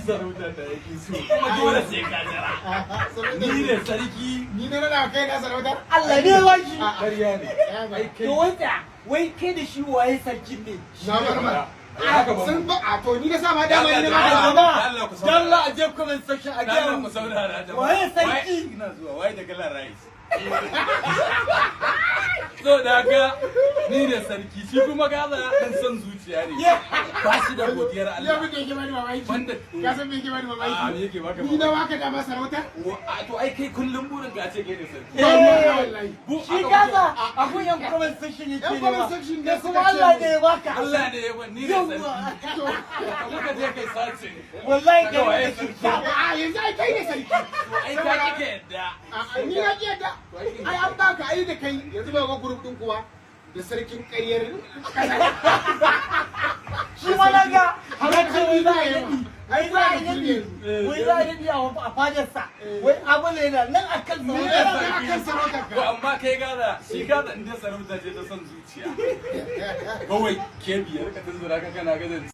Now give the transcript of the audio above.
sarautar da yake so kuma dole sai ka jira ni ne sarki ni ne na kai na sarautar Allah ne waki ƙarya ne to wai kai da shi waye sarkin ne na barma sun ba a to ni na sa ma dama ni ma dalla a je comment section a ga mu saurara da waye sarki ina zuwa waye da kalan rice so da haka ni ne sarki shi kuma gaza dan san zuciya ne ba shi da godiyar Allah yau muke bani mamaki banda ka san me yake bani mamaki a me yake baka ni na waka da masarauta to ai kai kullum burin ka ce kai ne sarki wallahi shi gaza abun yan comment section yake ne ba ne kuma Allah ne ya baka Allah ne ya bani ni ne sarki ka je kai sace wallahi kai ne a yanzu ai kai ne sarki ai ka kike yadda ni na ki yadda ai an baka ai da kai yanzu ba ga group din kuwa da sarkin ƙaryar shi ma naga haka wai za a yi ai za a yi wai za a yi a fadarsa wai abu ne na nan akan sarauta to amma kai gaza shi gaza inda sarauta ce ta son zuciya kawai ke biyar ka tunzura ka kana gaza